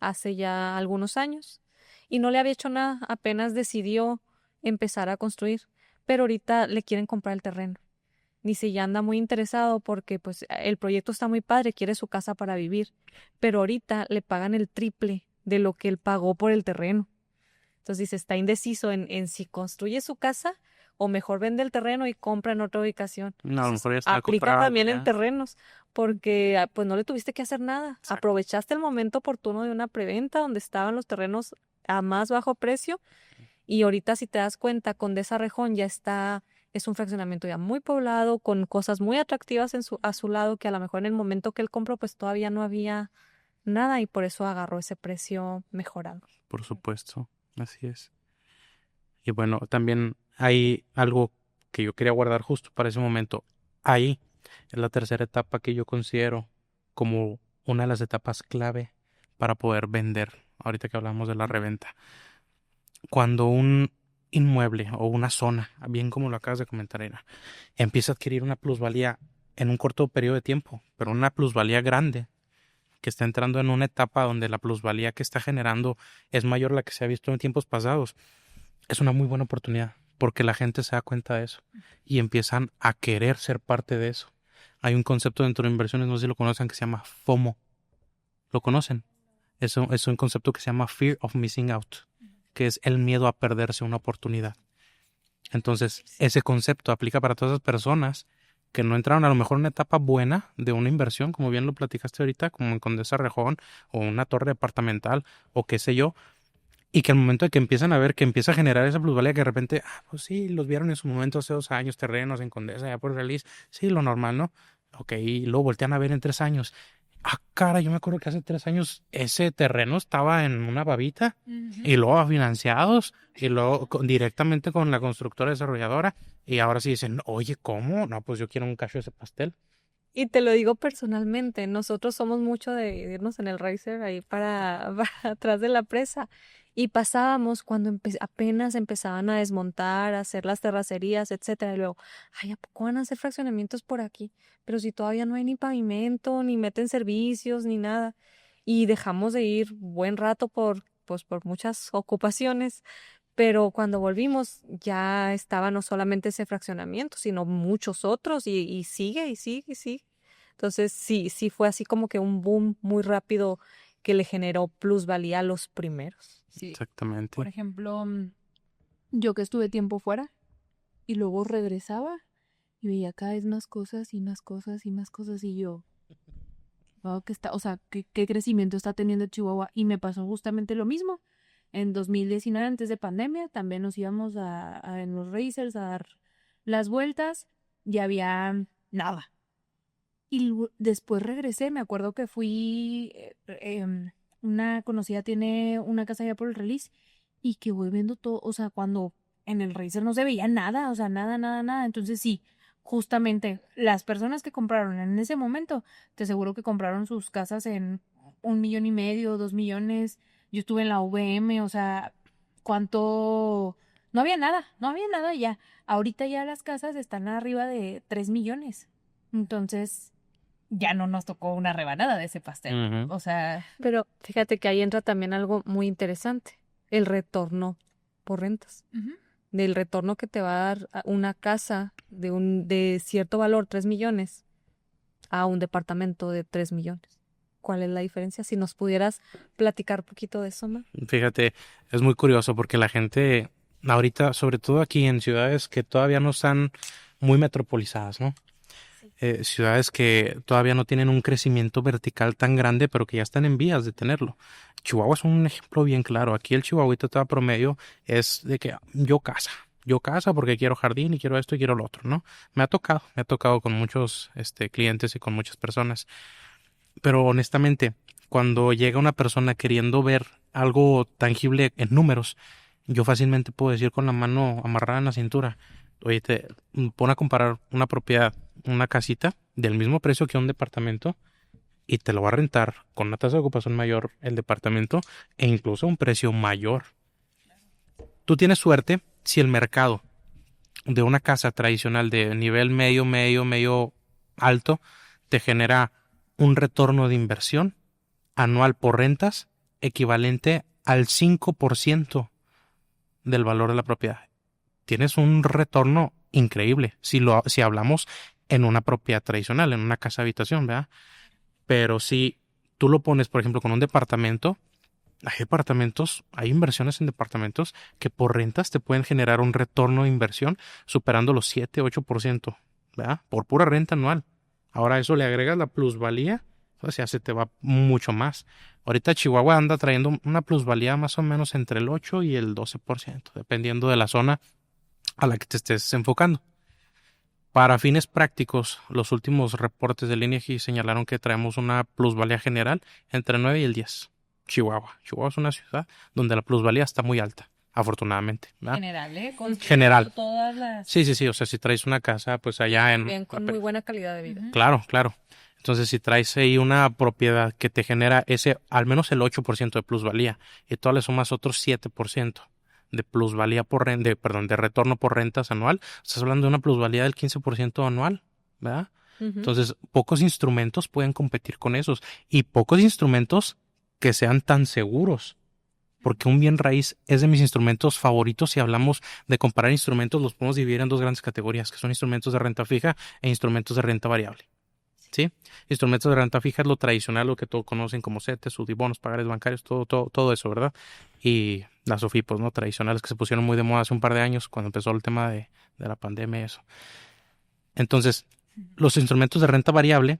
hace ya algunos años y no le había hecho nada, apenas decidió empezar a construir, pero ahorita le quieren comprar el terreno. Dice, ya anda muy interesado porque pues el proyecto está muy padre, quiere su casa para vivir, pero ahorita le pagan el triple de lo que él pagó por el terreno. Entonces dice, está indeciso en si construye su casa o mejor vende el terreno y compra en otra ubicación. No, a lo mejor ya está Aplica comprado, también ya. en terrenos, porque pues no le tuviste que hacer nada. Exacto. Aprovechaste el momento oportuno de una preventa donde estaban los terrenos a más bajo precio y ahorita si te das cuenta, Condesa Rejón ya está, es un fraccionamiento ya muy poblado, con cosas muy atractivas a su lado, que a lo mejor en el momento que él compró pues todavía no había nada y por eso agarró ese precio mejorado. Por supuesto, así es. Y bueno, también hay algo que yo quería guardar justo para ese momento. Ahí es la tercera etapa que yo considero como una de las etapas clave para poder vender, ahorita que hablamos de la reventa. Cuando un inmueble o una zona, bien como lo acabas de comentar, Era, empieza a adquirir una plusvalía en un corto periodo de tiempo, pero una plusvalía grande, que está entrando en una etapa donde la plusvalía que está generando es mayor a la que se ha visto en tiempos pasados, es una muy buena oportunidad, porque la gente se da cuenta de eso y empiezan a querer ser parte de eso. Hay un concepto dentro de inversiones, no sé si lo conocen, que se llama FOMO. ¿Lo conocen? Eso es un concepto que se llama Fear of Missing Out, que es el miedo a perderse una oportunidad. Entonces, ese concepto aplica para todas esas personas que no entraron a lo mejor en una etapa buena de una inversión, como bien lo platicaste ahorita, como en Condesa Rejón o una torre departamental o qué sé yo, y que al momento de que empiezan a ver que empieza a generar esa plusvalía, que de repente, pues sí, los vieron en su momento hace 2 años, terrenos en Condesa, ya por Realiz, sí, lo normal, ¿no? Ok, y luego voltean a ver en 3 años. Cara, yo me acuerdo que hace 3 años ese terreno estaba en una babita y luego financiados y luego directamente con la constructora desarrolladora y ahora sí dicen, oye, ¿cómo? No, pues yo quiero un cacho de ese pastel. Y te lo digo personalmente, nosotros somos mucho de irnos en el racer ahí para atrás de la presa y pasábamos cuando apenas empezaban a desmontar, a hacer las terracerías, etcétera, y luego, ay, ¿a poco van a hacer fraccionamientos por aquí? Pero si todavía no hay ni pavimento, ni meten servicios, ni nada. Y dejamos de ir buen rato pues, por muchas ocupaciones, pero cuando volvimos ya estaba no solamente ese fraccionamiento, sino muchos otros y sigue y sigue y sigue. Entonces sí fue así como que un boom muy rápido que le generó plusvalía a los primeros. Sí. Exactamente. Por ejemplo, yo que estuve tiempo fuera y luego regresaba y veía cada vez más cosas y más cosas y más cosas y yo, wow, ¿qué crecimiento está teniendo Chihuahua? Y me pasó justamente lo mismo. En 2019, antes de pandemia, también nos íbamos en los racers a dar las vueltas y había nada. Y después regresé, me acuerdo que fui, una conocida tiene una casa allá por el Release y que voy viendo todo, o sea, cuando en el Racer no se veía nada, o sea, nada, nada, nada. Entonces sí, justamente las personas que compraron en ese momento, te aseguro que compraron sus casas en 1,5 millones, 2 millones. Yo estuve en la VM, o sea, ¿cuánto? No había nada ya. Ahorita ya las casas están arriba de 3 millones. Entonces, ya no nos tocó una rebanada de ese pastel. Ujú. O sea, Pero fíjate que ahí entra también algo muy interesante, el retorno por rentas. Del retorno que te va a dar una casa de cierto valor, 3 millones, a un departamento de 3 millones. ¿Cuál es la diferencia? Si nos pudieras platicar un poquito de eso, Mar. Fíjate, es muy curioso porque la gente ahorita, sobre todo aquí en ciudades que todavía no están muy metropolizadas, ¿no? Ciudades que todavía no tienen un crecimiento vertical tan grande, pero que ya están en vías de tenerlo. Chihuahua es un ejemplo bien claro. Aquí el chihuahuita promedio es de que yo casa. yo casa porque quiero jardín y quiero esto y quiero lo otro, ¿no? Me ha tocado con muchos clientes y con muchas personas. Pero honestamente, cuando llega una persona queriendo ver algo tangible en números, yo fácilmente puedo decir con la mano amarrada en la cintura, oye, pon a comparar una propiedad, una casita del mismo precio que un departamento y te lo va a rentar con una tasa de ocupación mayor el departamento e incluso a un precio mayor. Tú tienes suerte si el mercado de una casa tradicional de nivel medio alto te genera un retorno de inversión anual por rentas equivalente al 5% del valor de la propiedad. Tienes un retorno increíble si hablamos en una propiedad tradicional, en una casa habitación, ¿verdad? Pero si tú lo pones, por ejemplo, con un departamento, hay inversiones en departamentos que por rentas te pueden generar un retorno de inversión superando los 7-8%, ¿verdad? Por pura renta anual. Ahora eso le agregas la plusvalía, o sea, se te va mucho más. Ahorita Chihuahua anda trayendo una plusvalía más o menos entre el 8 y el 12%, dependiendo de la zona a la que te estés enfocando. Para fines prácticos, los últimos reportes del INEGI señalaron que traemos una plusvalía general entre el 9 y el 10. Chihuahua es una ciudad donde la plusvalía está muy alta, afortunadamente, ¿verdad? General, ¿eh? Con General. todas las... Sí, o sea, si traes una casa, pues allá en... Bien, con muy buena calidad de vida. Claro. Entonces, si traes ahí una propiedad que te genera al menos el 8% de plusvalía, y tú le sumas otros 7% de plusvalía de retorno por rentas anual, estás hablando de una plusvalía del 15% anual, ¿verdad? Entonces, pocos instrumentos pueden competir con esos, y pocos instrumentos que sean tan seguros, porque un bien raíz es de mis instrumentos favoritos. Si hablamos de comparar instrumentos, los podemos dividir en dos grandes categorías, que son instrumentos de renta fija e instrumentos de renta variable. ¿Sí? Instrumentos de renta fija es lo tradicional, lo que todos conocen como CETES, UDIBONOS, pagares bancarios, todo eso, ¿verdad? Y las SOFIPOS, ¿no? Tradicionales que se pusieron muy de moda hace un par de años cuando empezó el tema de la pandemia y eso. Entonces, los instrumentos de renta variable,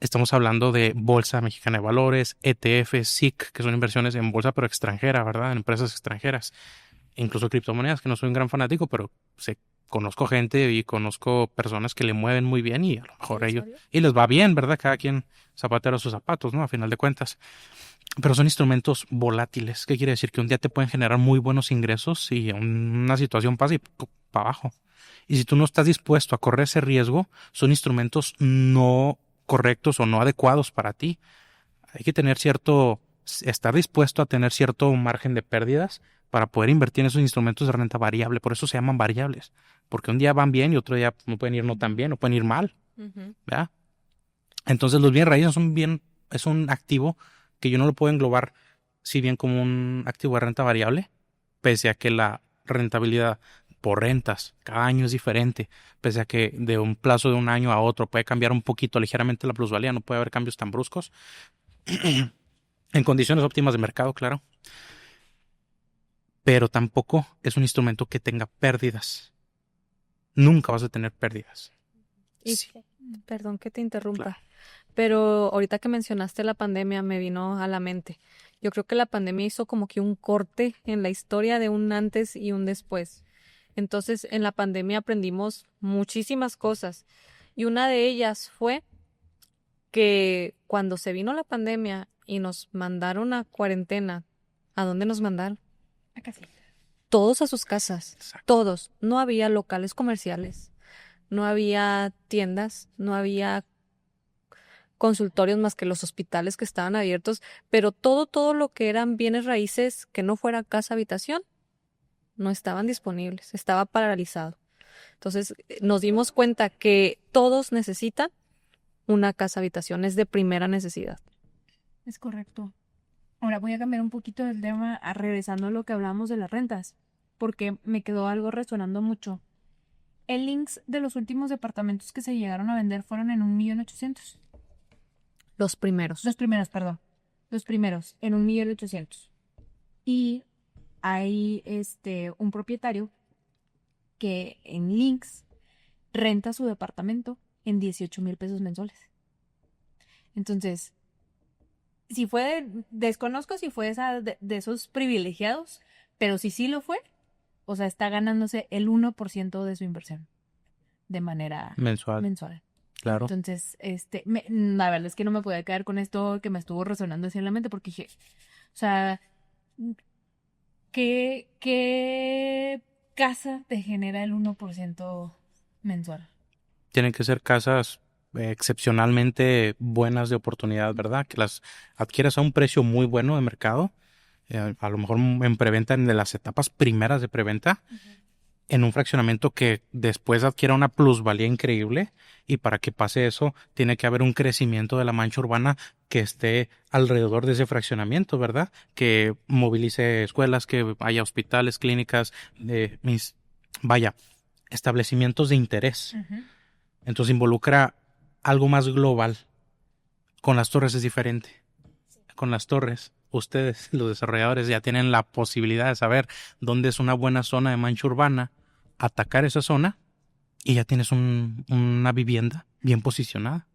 estamos hablando de Bolsa Mexicana de Valores, ETF, SIC, que son inversiones en bolsa pero extranjera, ¿verdad? En empresas extranjeras. Incluso criptomonedas, que no soy un gran fanático, pero conozco gente y conozco personas que le mueven muy bien y a lo mejor ellos... Y les va bien, ¿verdad? Cada quien zapatero a sus zapatos, ¿no? A final de cuentas. Pero son instrumentos volátiles. ¿Qué quiere decir? Que un día te pueden generar muy buenos ingresos y una situación pasa y para abajo. Y si tú no estás dispuesto a correr ese riesgo, son instrumentos no correctos o no adecuados para ti. Hay que estar dispuesto a tener cierto margen de pérdidas para poder invertir en esos instrumentos de renta variable. Por eso se llaman variables. Porque un día van bien y otro día no pueden ir no tan bien o pueden ir mal. ¿Verdad? Entonces los bienes raíces es un activo que yo no lo puedo englobar si bien como un activo de renta variable, pese a que la rentabilidad por rentas cada año es diferente, pese a que de un plazo de un año a otro puede cambiar un poquito ligeramente la plusvalía, no puede haber cambios tan bruscos. En condiciones óptimas de mercado, claro. Pero tampoco es un instrumento que tenga pérdidas. Nunca vas a tener pérdidas. Y Sí. perdón que te interrumpa, Claro. pero ahorita que mencionaste la pandemia me vino a la mente. Yo creo que la pandemia hizo como que un corte en la historia de un antes y un después. Entonces, en la pandemia aprendimos muchísimas cosas y una de ellas fue que cuando se vino la pandemia y nos mandaron a cuarentena, ¿a dónde nos mandaron? A casita. Todos a sus casas, Exacto. todos. No había locales comerciales, no había tiendas, no había consultorios más que los hospitales que estaban abiertos, pero todo lo que eran bienes raíces que no fuera casa habitación, no estaban disponibles, estaba paralizado. Entonces nos dimos cuenta que todos necesitan una casa habitación, es de primera necesidad. Es correcto. Ahora voy a cambiar un poquito del tema, regresando a lo que hablábamos de las rentas, porque me quedó algo resonando mucho. El links de los últimos departamentos que se llegaron a vender fueron en 1.800.000. Los primeros. Los primeros, en 1.800.000. Y hay un propietario que en links renta su departamento en 18,000 pesos mensuales. Entonces, si fue desconozco si fue de esos privilegiados, pero si sí lo fue, O sea, está ganándose el 1% de su inversión de manera mensual. Claro. Entonces, la verdad es que no me podía quedar con esto que me estuvo resonando así en la mente porque dije, o sea, ¿qué casa te genera el 1% mensual? Tienen que ser casas excepcionalmente buenas de oportunidad, ¿verdad? Que las adquieras a un precio muy bueno de mercado, a lo mejor en preventa, en de las etapas primeras de preventa, en un fraccionamiento que después adquiera una plusvalía increíble, y para que pase eso tiene que haber un crecimiento de la mancha urbana que esté alrededor de ese fraccionamiento, ¿verdad? Que movilice escuelas, que haya hospitales, clínicas, vaya, establecimientos de interés. Entonces involucra algo más global. Con las torres es diferente. Con las torres, ustedes, los desarrolladores, ya tienen la posibilidad de saber dónde es una buena zona de mancha urbana, atacar esa zona y ya tienes una vivienda bien posicionada,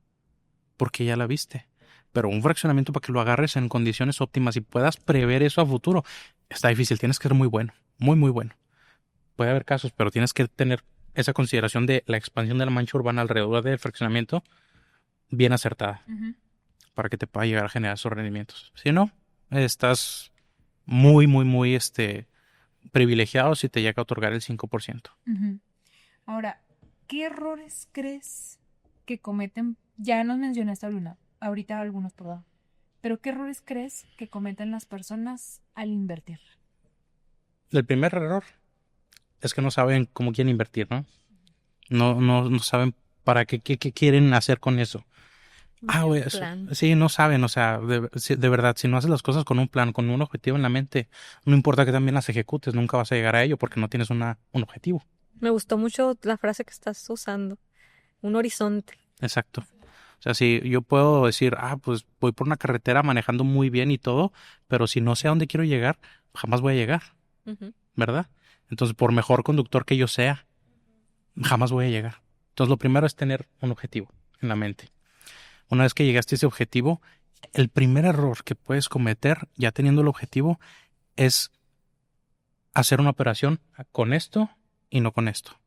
porque ya la viste. Pero un fraccionamiento para que lo agarres en condiciones óptimas y puedas prever eso a futuro, está difícil. Tienes que ser muy bueno, muy, muy bueno. Puede haber casos, pero tienes que tener esa consideración de la expansión de la mancha urbana alrededor del fraccionamiento bien acertada para que te pueda llegar a generar esos rendimientos. Si no, estás muy, muy, muy privilegiado si te llega a otorgar el 5%. Ahora, ¿qué errores crees que cometen? Ya nos mencionaste ahorita algunos, perdón. Pero ¿qué errores crees que cometen las personas al invertir? El primer error es que no saben cómo quieren invertir, ¿no? No saben para qué quieren hacer con eso. Güey, sí, no saben, o sea, de verdad, si no haces las cosas con un plan, con un objetivo en la mente, no importa que también las ejecutes, nunca vas a llegar a ello porque no tienes un objetivo. Me gustó mucho la frase que estás usando, un horizonte. Exacto. O sea, si yo puedo decir, pues voy por una carretera manejando muy bien y todo, pero si no sé a dónde quiero llegar, jamás voy a llegar, ¿verdad? Entonces, por mejor conductor que yo sea, jamás voy a llegar. Entonces, lo primero es tener un objetivo en la mente. Una vez que llegaste a ese objetivo, el primer error que puedes cometer, ya teniendo el objetivo, es hacer una operación con esto y no con esto.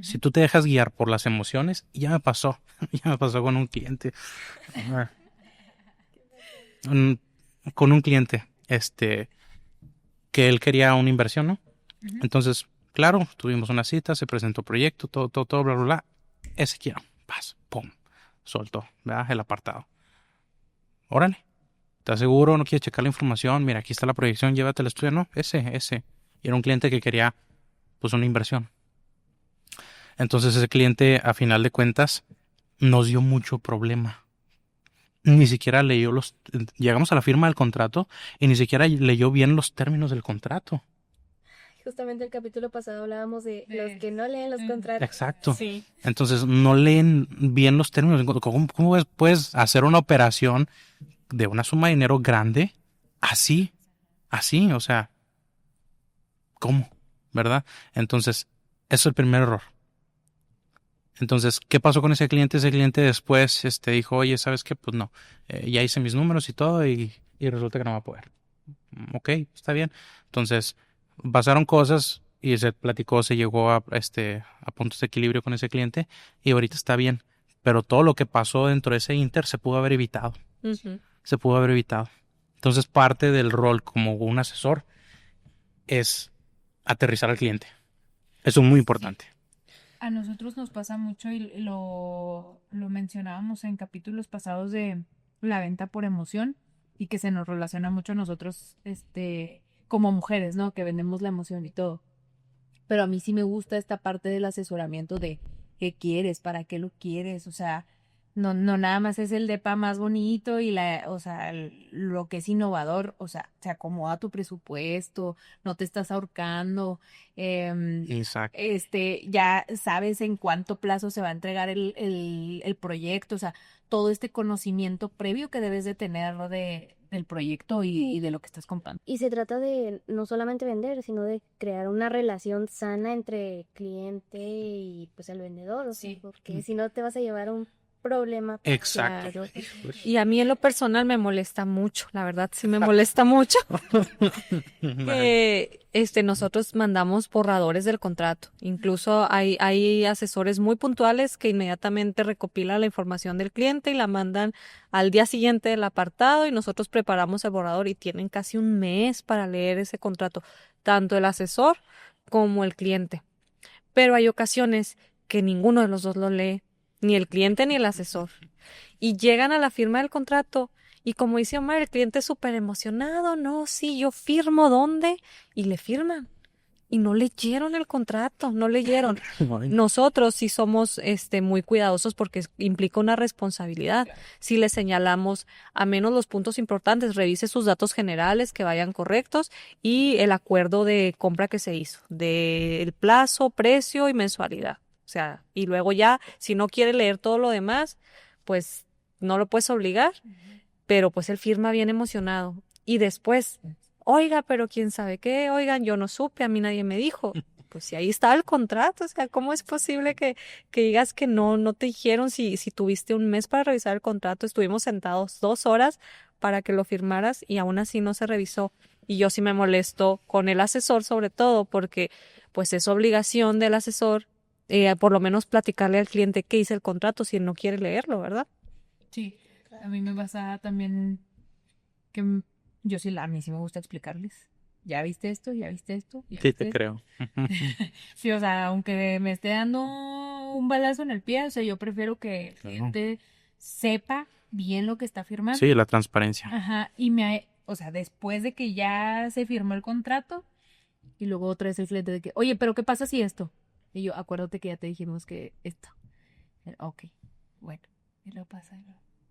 Si tú te dejas guiar por las emociones, ya me pasó con un cliente. Con un cliente, que él quería una inversión, ¿no? Entonces, claro, tuvimos una cita, se presentó el proyecto, todo, bla, bla, bla. Ese quiero, pum, soltó, ¿verdad? El apartado. Órale, ¿estás seguro? ¿No quieres checar la información? Mira, aquí está la proyección, llévate el estudio, ¿no? Ese. Y era un cliente que quería, pues, una inversión. Entonces ese cliente, a final de cuentas, nos dio mucho problema. Ni siquiera leyó llegamos a la firma del contrato y ni siquiera leyó bien los términos del contrato. Justamente el capítulo pasado hablábamos de los que no leen los contratos. Exacto. Sí. Entonces no leen bien los términos. ¿Cómo puedes hacer una operación de una suma de dinero grande así? O sea, ¿cómo? ¿Verdad? Entonces, eso es el primer error. Entonces, ¿qué pasó con ese cliente? Ese cliente después dijo, oye, ¿sabes qué? Pues no, ya hice mis números y todo y resulta que no va a poder. Ok, está bien. Entonces, pasaron cosas y se platicó, se llegó a puntos de equilibrio con ese cliente y ahorita está bien. Pero todo lo que pasó dentro de ese inter se pudo haber evitado. Se pudo haber evitado. Entonces, parte del rol como un asesor es aterrizar al cliente. Eso es muy importante. A nosotros nos pasa mucho y lo mencionábamos en capítulos pasados de la venta por emoción y que se nos relaciona mucho a nosotros como mujeres, ¿no? Que vendemos la emoción y todo. Pero a mí sí me gusta esta parte del asesoramiento de qué quieres, para qué lo quieres, o sea, no nada más es el depa más bonito y lo que es innovador, o sea, se acomoda a tu presupuesto, no te estás ahorcando, Exacto. ya sabes en cuánto plazo se va a entregar el proyecto, o sea, todo este conocimiento previo que debes de tener del proyecto y de lo que estás comprando. Y se trata de no solamente vender, sino de crear una relación sana entre cliente y pues el vendedor, o sea, porque si no te vas a llevar un problema. Exacto. Claro. Y a mí en lo personal me molesta mucho, la verdad sí me molesta mucho que nosotros mandamos borradores del contrato. Incluso hay asesores muy puntuales que inmediatamente recopilan la información del cliente y la mandan al día siguiente del apartado y nosotros preparamos el borrador y tienen casi un mes para leer ese contrato, tanto el asesor como el cliente. Pero hay ocasiones que ninguno de los dos lo lee, ni el cliente ni el asesor. Y llegan a la firma del contrato y como dice Omar, el cliente es súper emocionado, no, sí, yo firmo, ¿dónde? Y le firman. Y no leyeron el contrato, no leyeron. Nosotros sí somos muy cuidadosos porque implica una responsabilidad. Si le señalamos a menos los puntos importantes, revise sus datos generales que vayan correctos y el acuerdo de compra que se hizo, del plazo, precio y mensualidad. O sea, y luego ya, si no quiere leer todo lo demás, pues no lo puedes obligar, pero pues él firma bien emocionado. Y después, oiga, pero quién sabe qué, oigan, yo no supe, a mí nadie me dijo. Pues si ahí está el contrato, o sea, ¿cómo es posible que digas que no te dijeron si tuviste un mes para revisar el contrato? Estuvimos sentados 2 horas para que lo firmaras y aún así no se revisó. Y yo sí me molesto con el asesor sobre todo porque pues es obligación del asesor por lo menos platicarle al cliente qué dice el contrato si él no quiere leerlo, ¿verdad? Sí, a mí me pasa también que yo sí, a mí sí me gusta explicarles. ¿Ya viste esto? ¿Ya viste esto? ¿Ya Sí, viste te esto? creo. Sí, o sea, aunque me esté dando un balazo en el pie, o sea, yo prefiero que el cliente sepa bien lo que está firmando. Sí, la transparencia. Ajá, o sea, después de que ya se firmó el contrato, y luego otra vez el cliente de que, oye, pero ¿qué pasa si esto? Y yo, acuérdate que ya te dijimos que esto. Ok, bueno, y luego pasa.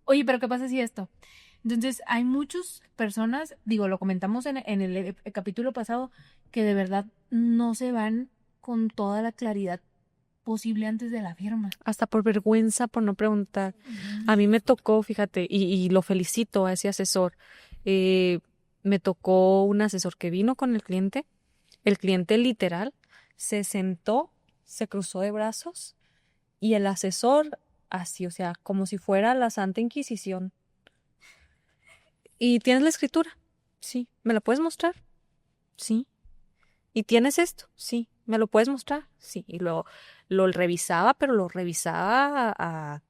Oye, pero ¿qué pasa si esto? Entonces, hay muchas personas, digo, lo comentamos en el capítulo pasado, que de verdad no se van con toda la claridad posible antes de la firma. Hasta por vergüenza, por no preguntar. A mí me tocó, fíjate, y lo felicito a ese asesor. Me tocó un asesor que vino con el cliente literal se sentó, se cruzó de brazos y el asesor así, o sea, como si fuera la Santa Inquisición. ¿Y tienes la escritura? Sí. ¿Me la puedes mostrar? Sí. ¿Y tienes esto? Sí. ¿Me lo puedes mostrar? Sí. Y luego lo revisaba, pero lo revisaba a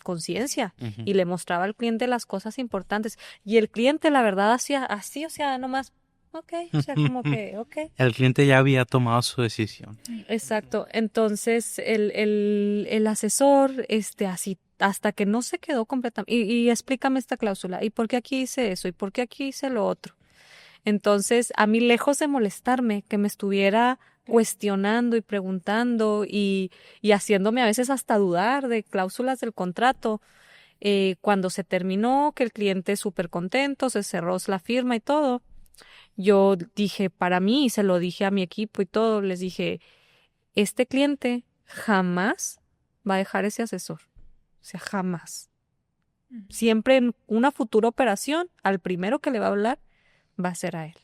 conciencia y le mostraba al cliente las cosas importantes. Y el cliente, la verdad, hacía así, o sea, nomás, ok, o sea, como que, ok. El cliente ya había tomado su decisión. Exacto. Entonces, el asesor, así, hasta que no se quedó completamente, y explícame esta cláusula, ¿y por qué aquí hice eso? ¿Y por qué aquí hice lo otro? Entonces, a mí, lejos de molestarme, que me estuviera cuestionando y preguntando y haciéndome a veces hasta dudar de cláusulas del contrato, cuando se terminó, que el cliente súper contento, se cerró la firma y todo, yo dije, para mí, y se lo dije a mi equipo y todo, les dije, este cliente jamás va a dejar ese asesor. O sea, jamás. Siempre en una futura operación, al primero que le va a hablar, va a ser a él.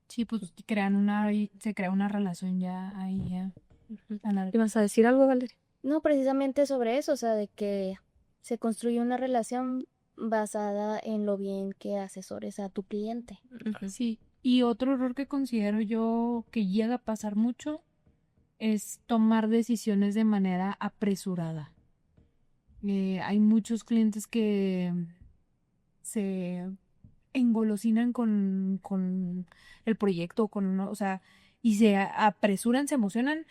Sí, pues se crea una relación ya ahí ya. ¿Y vas a decir algo, Valeria? No, precisamente sobre eso, o sea, de que se construye una relación basada en lo bien que asesores a tu cliente. Sí, y otro error que considero yo que llega a pasar mucho es tomar decisiones de manera apresurada. Hay muchos clientes que se engolosinan con el proyecto, o sea, y se apresuran, se emocionan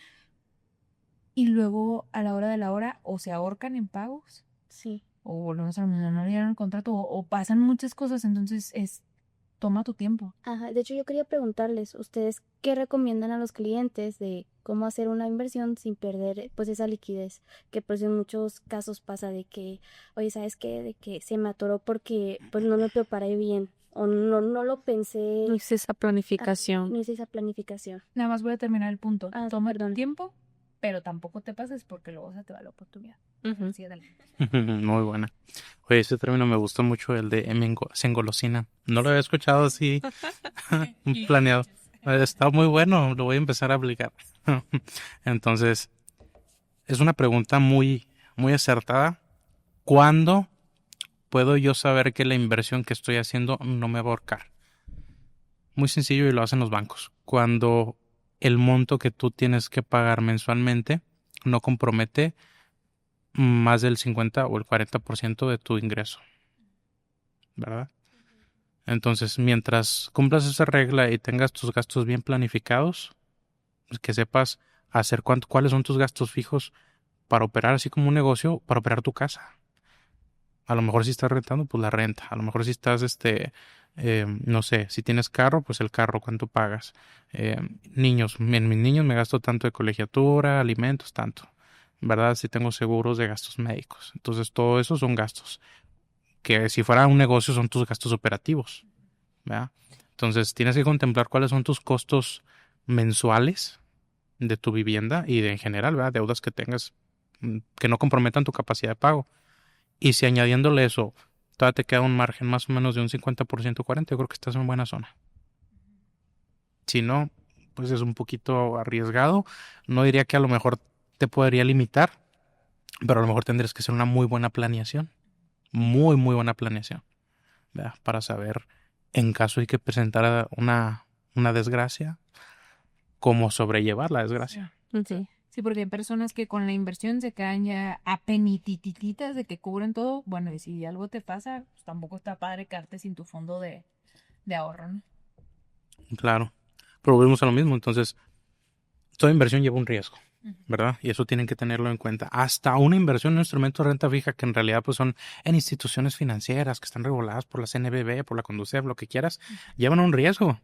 y luego a la hora de la hora o se ahorcan en pagos. Sí. O volvemos a no le dieron el contrato o pasan muchas cosas, entonces toma tu tiempo. Ajá, de hecho yo quería preguntarles, ¿ustedes qué recomiendan a los clientes de cómo hacer una inversión sin perder pues esa liquidez? Que pues en muchos casos pasa de que, oye, ¿sabes qué? De que se me atoró porque pues no me preparé bien o no lo pensé. No hice esa planificación. No hice esa planificación. Nada más voy a terminar el punto. Toma perdón. tu tiempo, pero tampoco te pases porque luego se te va la oportunidad. Sí, dale. Muy buena. Oye, ese término me gustó mucho, el de se engolosina. No lo había escuchado así planeado. Está muy bueno, lo voy a empezar a aplicar. Entonces, es una pregunta muy, muy acertada ¿cuándo puedo yo saber que la inversión que estoy haciendo no me va a ahorcar? Muy sencillo, y lo hacen los bancos. Cuando el monto que tú tienes que pagar mensualmente no compromete más del 50 o el 40% de tu ingreso, ¿verdad? Entonces, mientras cumplas esa regla y tengas tus gastos bien planificados, pues que sepas hacer cuáles son tus gastos fijos para operar así como un negocio, para operar tu casa. A lo mejor si estás rentando, pues la renta. A lo mejor si estás, no sé, si tienes carro, pues el carro, ¿cuánto pagas? Niños, en mis niños me gasto tanto de colegiatura, alimentos, tanto. ¿Verdad? Si tengo seguros de gastos médicos. Entonces, todo eso son gastos que si fuera un negocio son tus gastos operativos, ¿verdad? Entonces, tienes que contemplar cuáles son tus costos mensuales de tu vivienda y en general, ¿verdad? Deudas que tengas que no comprometan tu capacidad de pago. Y si añadiéndole eso, todavía te queda un margen más o menos de un 50%, 40%, yo creo que estás en buena zona. Si no, pues es un poquito arriesgado. No diría que a lo mejor te podría limitar, pero a lo mejor tendrías que hacer una muy buena planeación. Muy, muy buena planeación, ¿verdad? Para saber, en caso de que presentara una desgracia, cómo sobrellevar la desgracia. Sí. Sí, porque hay personas que con la inversión se quedan ya apenitititas de que cubren todo. Bueno, y si algo te pasa, pues tampoco está padre quedarte sin tu fondo de ahorro, ¿no? Claro, pero volvemos a lo mismo. Entonces, toda inversión lleva un riesgo, ¿verdad? Y eso tienen que tenerlo en cuenta. Hasta una inversión en un instrumento de renta fija que en realidad pues son en instituciones financieras que están reguladas por la CNBV, por la Conducef, lo que quieras, llevan un riesgo.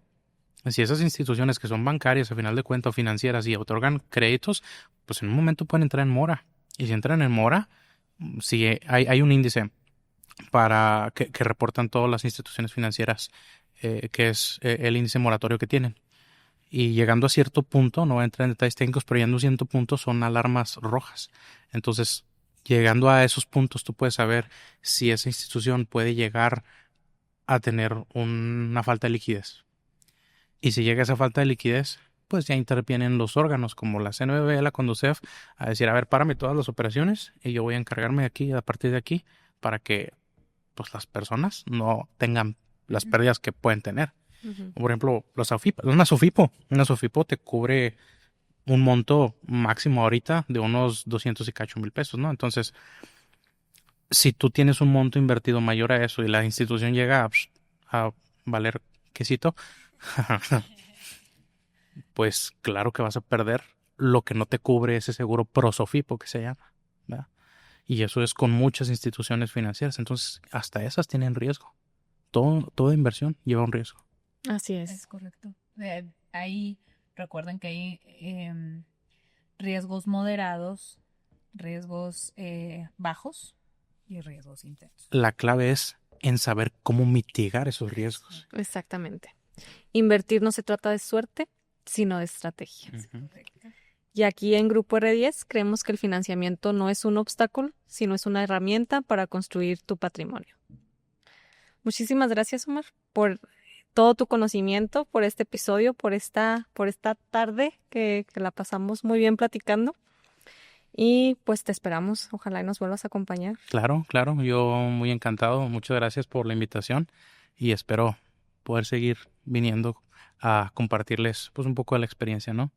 Si esas instituciones que son bancarias, a final de cuentas, o financieras y otorgan créditos, pues en un momento pueden entrar en mora. Y si entran en mora, si hay un índice para que reportan todas las instituciones financieras, que es el índice moratorio que tienen. Y llegando a cierto punto, no voy a entrar en detalles técnicos, pero llegando a cierto punto son alarmas rojas. Entonces, llegando a esos puntos, tú puedes saber si esa institución puede llegar a tener una falta de liquidez. Y si llega esa falta de liquidez, pues ya intervienen los órganos como la CNBV, la Conducef, a decir, a ver, párame todas las operaciones y yo voy a encargarme de aquí, a partir de aquí, para que pues las personas no tengan las pérdidas que pueden tener. Por ejemplo, una Sofipo te cubre un monto máximo ahorita de unos 200 y cacho mil pesos, ¿no? Entonces, si tú tienes un monto invertido mayor a eso y la institución llega a valer quesito, pues claro que vas a perder lo que no te cubre ese seguro Prosofipo que se llama, ¿verdad? Y eso es con muchas instituciones financieras. Entonces, hasta esas tienen riesgo. Toda inversión lleva un riesgo. Así es. Es correcto. Ahí recuerden que hay riesgos moderados, riesgos bajos y riesgos intensos. La clave es en saber cómo mitigar esos riesgos. Exactamente. Invertir no se trata de suerte, sino de estrategia. Y aquí en Grupo R10 creemos que el financiamiento no es un obstáculo, sino es una herramienta para construir tu patrimonio. Muchísimas gracias, Omar, por todo tu conocimiento, por este episodio, por esta tarde que la pasamos muy bien platicando. Y pues te esperamos, ojalá y nos vuelvas a acompañar. Claro, yo muy encantado. Muchas gracias por la invitación y espero poder seguir viniendo a compartirles pues un poco de la experiencia, ¿no?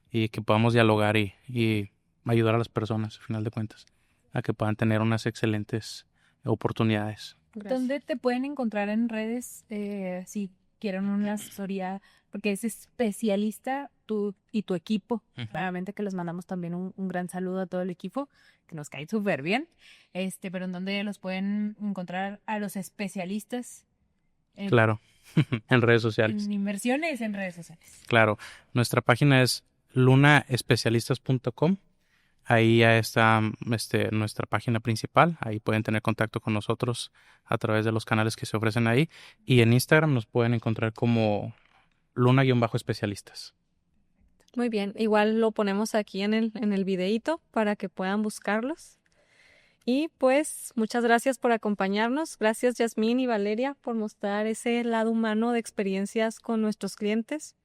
Y que podamos dialogar y ayudar a las personas, al final de cuentas, a que puedan tener unas excelentes oportunidades. Gracias. ¿Dónde te pueden encontrar en redes si quieren una asesoría? Porque es especialista tú y tu equipo. Claramente que les mandamos también un gran saludo a todo el equipo, que nos cae súper bien. Pero ¿en dónde los pueden encontrar a los especialistas? Claro, en redes sociales. En inversiones en redes sociales. Claro, nuestra página es lunaespecialistas.com. Ahí ya está nuestra página principal. Ahí pueden tener contacto con nosotros a través de los canales que se ofrecen ahí. Y en Instagram nos pueden encontrar como Luna-especialistas. Muy bien, igual lo ponemos aquí en el videíto para que puedan buscarlos. Y pues muchas gracias por acompañarnos. Gracias Yasmín y Valeria por mostrar ese lado humano de experiencias con nuestros clientes.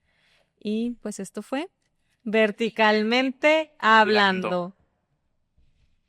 Y pues esto fue Verticalmente Hablando.